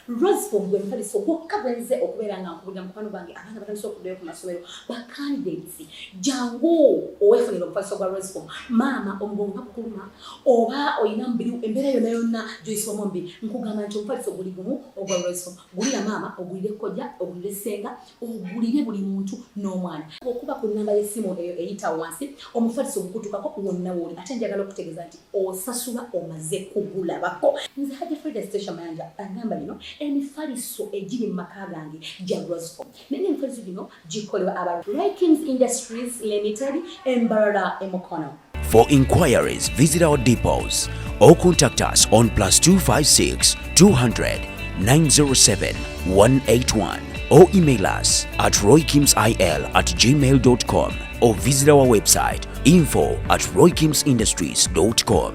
Rose from gwe mfaliso gwokka bwenze okubeera nga nkubulira mukwano bange abaana batandise okuddayo ku masomero bacandidates jangu oweefunira omufaliso gwa Rose from maama omugongo bakuluma oba oyina mubiri embeera yonna gy'oyisibwamu omubiri nkugamba nti omufaliso guli gumu ogwa Rose from gulira maama ogulire kojja ogulire ssenga ogulire buli muntu n'omwana okuba ku nnamba y'essimu eyo eyita wansi omufaliso gukutukako wonna woli ate njagala okutegeeza nti osasula omaze kugulabako nze Hajji Frida station manager agamba lino emifaliso egiri mu maka gange gya Rose from naye emifaliso gino gikolebwa aba Roykins Industries Limited Mbarara Mukono. For inquiries, visit our depots or contact us on +256 200 907 181 or email us at roykimsil@gmail.com or visit our website info@roykimsindustries.com.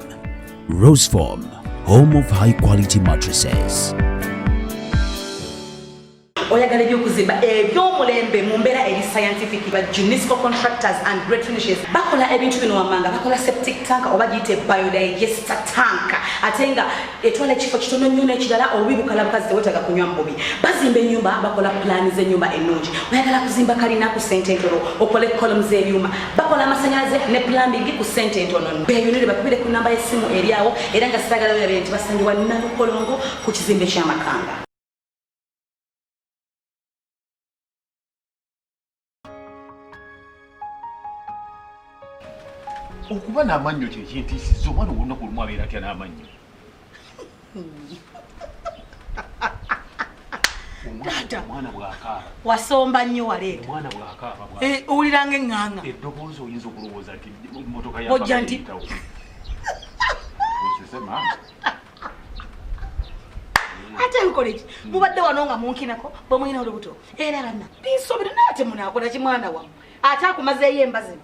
Rose From, home of high quality mattresses. Oyagala ebyokuzimba ebyomulembe mu mbeera eri scientific ba Junisco Contractors and Great Finishes bakola ebintu bino wamanga bakola septic tank oba giyite biodigester tank ate nga etwala ekifo kitono nnyo n'ekirala obibukala bukazi tewetaaga kunywa mubi bazimba ennyumba bakola plani z'ennyumba ennungi oyagala kuzimba kalina ku ssente entono okole columns z'ebyuma bakola amasannyalaze ne plumbing ku ssente entono beeyonere bakubire ku nnamba y'essimu eri awo era nga sitagala berabe nti basangibwa Nalukolongo ku kizimbe ky'Amakanga. Okuba n'amannyo kyekintiisizza omwana olunaku olumu abeera atya n'amannyo. Omwana bw'akaaba. Wasomba nnyo waleeta. Omwana bw'akaaba owulira ng'eŋŋaŋa. Eddoboozi oyinza okulowooza nti mmotoka bojja nti ate nkola eki mubadde wano nga munkinako bwe mulina olubuto era banna binsobera naye ate munaakola ki mwana wammwe ate akumazeeyo emba zino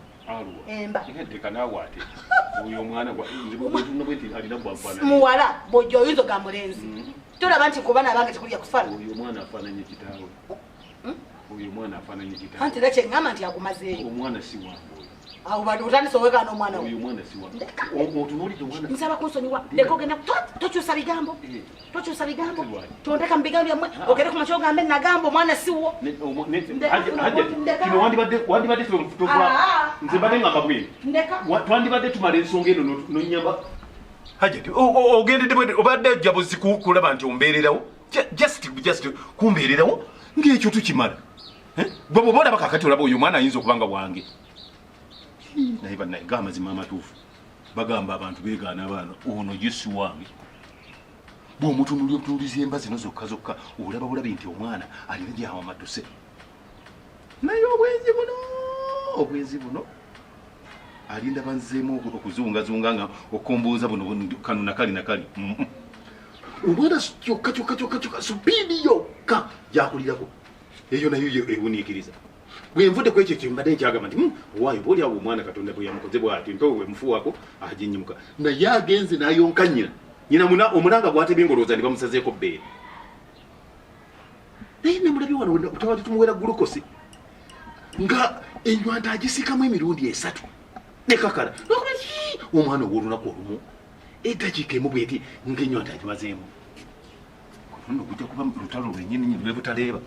emba ndeka naawe ate oyo omwana alina bwafaanana muwala bw'ojja oyinza ogamba mulenzi tolaba nti kuba nabange tekulya kufaana oyo omwana afaananye kitaawe oyo omwana afaananye kitaawe anti era kyeŋŋamba nti akumazeeyo omwana si wange awo otandise owekana omwana oyo omwana si wange otunuulidde omwana nsaba kunsonyiwa leka ogenda tokyusa bigambo tokyusa bigambo tondeka mu bigambo byammwe ogere ku makya ogambe nagamba omwana siwo kino wandibadde nze mbadde ngamba bwene twandibadde tumala ensonga eno nonyamba hajati ogendedde obadde jabuzi kulaba nti ombeererawo just kumbeererawo ng'ekyo tukimala bwe bwoba olaba kakati olaba oyo omwana ayinza okuba nga wange naye bannaye ng'amazima amatuufu bagamba abantu beegaana abaana ono yesu wange bw'omutunulira obutunuliza emba zino zokka zokka olaba bulabi nti omwana alina gyawa matuse naye obwenzi buno alinda banzeemu okuzungazunga nga okombooza buno kano nakali nakali omwana kyokka supiidi yokka gyakulirako eyo nayo ewuniikiriza bwenvudde ku ekyo kyembadde nkyagamba nti waayo boolyawo omwana katonda bwe yamukoze bw'ati mpewo bwe mufuwako aginyimuka naye agenze n'ayonka nyina omulanga gwatebye ngolooza ne bamusazeeko bbeere naye namulabye wano utawali tumuwera gulukosi nga enywanta agisiikamu emirundi 3 nekakala omwana ow'olunaku olumu eddakiika emu bweti ng'enywanta agimazeemu kuno kujja kuba lutalo lwennyini lwe butaleeba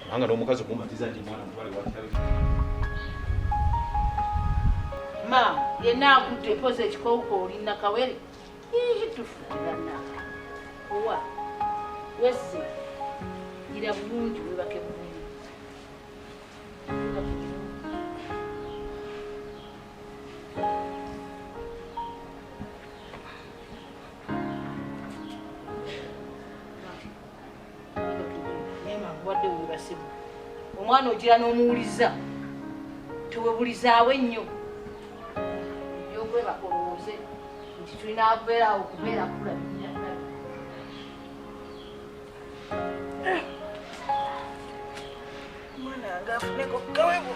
kubanga n'omukazi okumbatiza nti mwana mutwale watale ma yenna akudde epoza ekikowuko oli nakawere tufuirana owa wese ira bulungi webake bulungi wadde webasimu omwana ogira n'omuwuliza tewebulizaawo ennyo ebyokwebaka olowooze nti tulina akubeerawo okubeera kulabirira omwana yange afuneko kawebu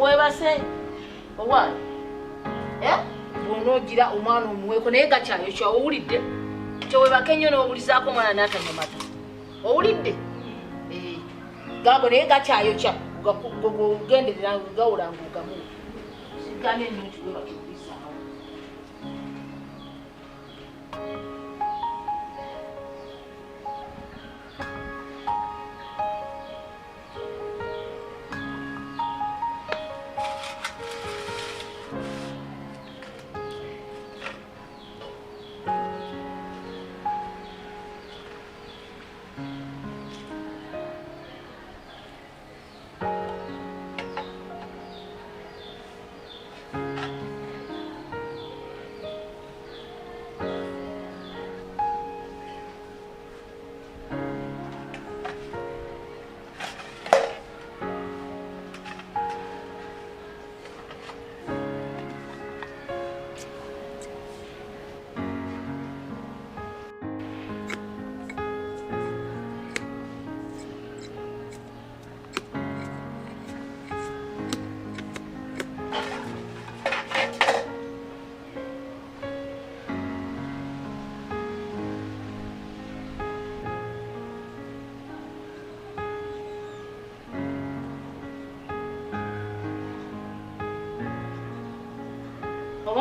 webase owali bw'onoogira omwana omuweeko naye gakyayo kyawe owulidde kyewebaka ennyo n'owulizaako omwana n'atanywa mata owulidde gago naye gakyayo kya gogenderera gawulanga ogamu sigambye nnyo nti webakibulisaawo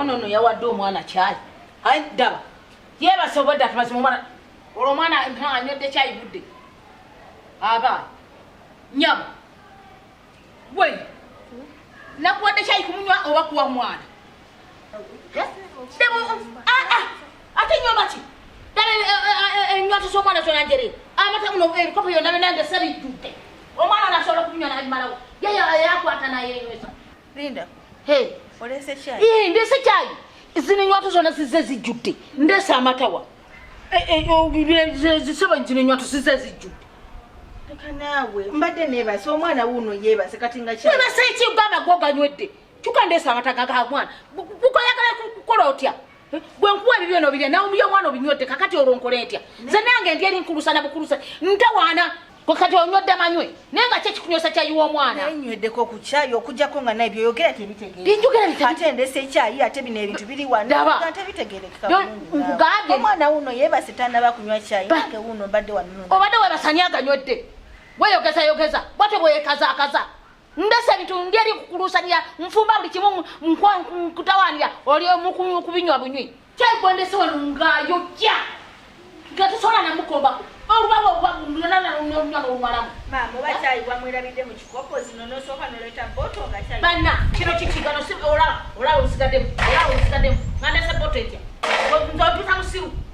ono yawadde omwana kyayi ayi daba yebase obadde atumaze omwana olwo omwana anywedde kyayi budde aba nyabo we nakuwadde kyayi kumunywa oba kuwa mwana ate nyumba ki daba enywato z'omwana zonanjere amata muno ebikopo yonna nange sabijjudde omwana nasobola okunywa nabimalawo ye yakwata nayenywesa Linda olese chai ndese chai zine nywato zona zize zijjudde ndese amatawa zisaba zine nywato zize zijjudde kanawe mbadde nebase omwana wuno yebase kati nga chai webase iki ugamba goganywedde kyuka ndese amataga ga mwana bukoyagala kukola otya gwenkuwa ebibyo no birya nawe muyo mwana obinywedde kakati olonkola etya ze nange ndi eri nkulusa na bukulusa ntawaana kati onywedde manywe naye nga kyekikunywesa kyayi w'omwana nnyweddeko ku kyayi okujjako nga nabyo yogera tebitegeere binjogera ate ndese ekyayi ate bino ebintu biri wano tebitegeerekeka nkugambye omwana wuno yebase tanaba kunywa kyayi nange wuno mbadde wano obadde webasani aganywedde weyogeza bwate bweyekazaakaza ndese ebintu ndi eri kukulusanira nfumba buli kimu nkutawanira oli kubinywa bunywi kyayi gwendese wano ngayojja nga tosobola namukombako Mama, oba chai wamwerabidde mu kikopo zino nosooka noleta boto nga chai. Bana, kino kikigano si ola usigademu. Ngandese boto etya.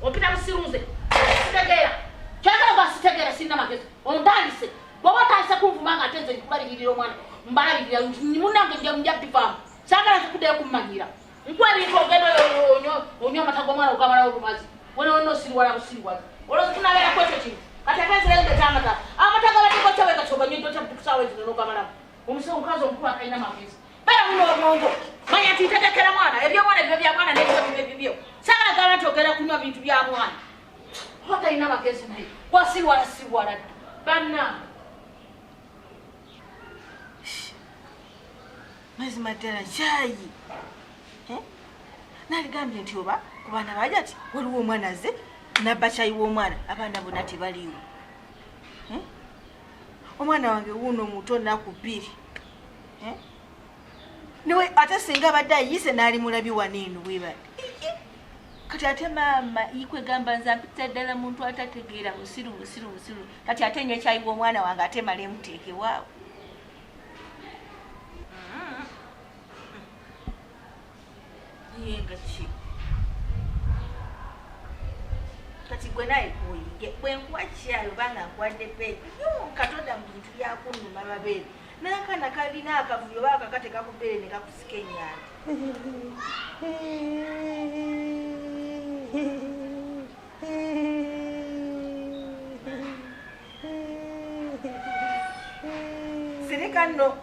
Opita musiru nze. Sitegera. Kyagala basitegera sinna magezi. Ondandise. Bwoba otandise kunvuma nga ate nze nkubalirira omwana. Mbalabirira munange njabbivamu. Saagala nkuddeyo kummanyira. Nkuwa ebintu ogenda onywa amata g'omwana ogamala olumazi. Wena osiriwala busiriwaza. Olwozikunabera kwekyo kintu. Kati akenzireende tamata. Amata gabateko kyaweka kyoganyedde tabukusawe zino n'ogamalamu. Omukazi omukulu akalina magezi. Bera muno obwongo. Manya nti ntegekera mwana. Ebyomwana ebyo bya mwana n'ebyo. Saagala gaba nti ogenda kunywa bintu bya mwana. Oba talina magezi naye. Wasiriwala siriwala dda. Bannange. Mazima ddala kyayi. Naligambye nti oba ku baana bajja ti waliwo omwana azze nabba kyayi w'omwana abaana bonna tebaliiwo. Omwana wange wuno muto nnaku 2. Niwe ate singa abadde ayise n'ali mulabi waneeno webadde. Kati ate maama ikwegamba nze mpita ddala muntu atategeera musiru. Kati ate nywe kyayi w'omwana wange ate male muteeke waawo. Yenga ki kati gwe naye kuyige bwenkuwa kyayo banga nkwadde peepi katonda mu bintu byakunnuma mabeere n'akaana kalina akavuyo baka kateka ku bbeere ne kakusika ennyanja. Sirika nno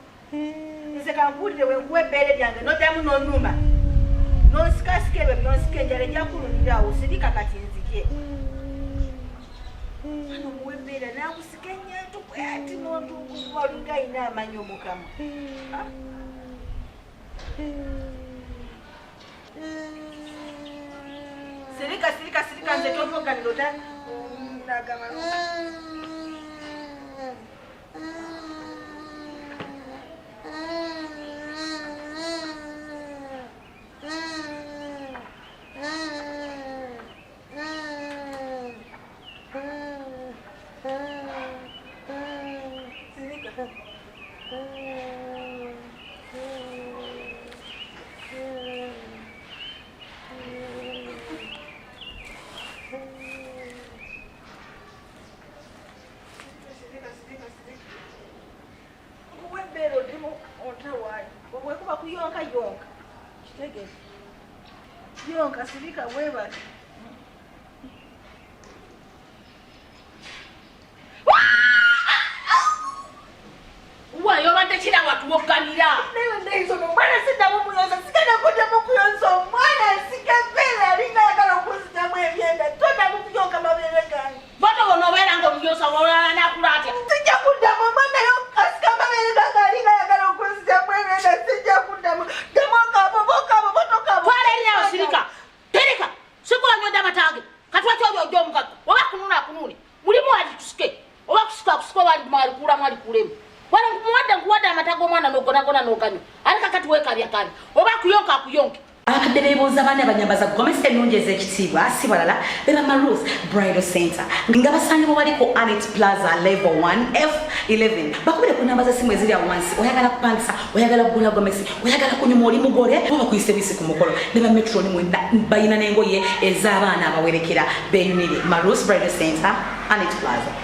nze kankuwulire bwenkuwa ebbeere lyange noddamu n'onnuma nonsikasika ebyo byonsika enjala ejja kuluniraawo sirika kati nzije. Ano muwembeera n'akusikanya ati n'ontukuvu walinga ayina amanyi omukama. Sirika nze tovoganiro nagama. Yonka sirika weba. Wayo bate kira watu woganira. Newe ndizo mwana sita mumuyoza sikana kuja mukuyonzo mwana sikapela linga yakala kuzita mwebyenda tota mukuyonka mabere gani. Bata wono bera ngo muyosa wala na kulatia. Sija kudama mwana yo asika mabere gani linga yakala kuzita mwebyenda sija kudama. Demoka boboka botoka. Kwale nya sirika. Terika. Sikula nyoda matage. Katwa cyo byo mukako. Oba kununa kununi. Mulimu ali tusike. Oba kusika wali mali kula mali kulemu. Wala kuwada amatago mwana nogona nokanyo. Alika kati weka bya kali. Oba kuyonka. Abakadde beebuuza baana abanyambaza gomesa ennungi ez'ekitiibwa si balala beba Maruth Bridal Center nga basangibwa waliko Annette Plaza level 1 F11 bakubire ku namba z'essimu eziri awo wansi oyagala kupangisa oyagala kugula gomesi oyagala kunyuma oli mugole oba kuyise bisi ku mukolo ne ba Metro ni mwenda bayina n'engoye ez'abaana abawerekera beenyumire Maruth Bridal Center Annette Plaza.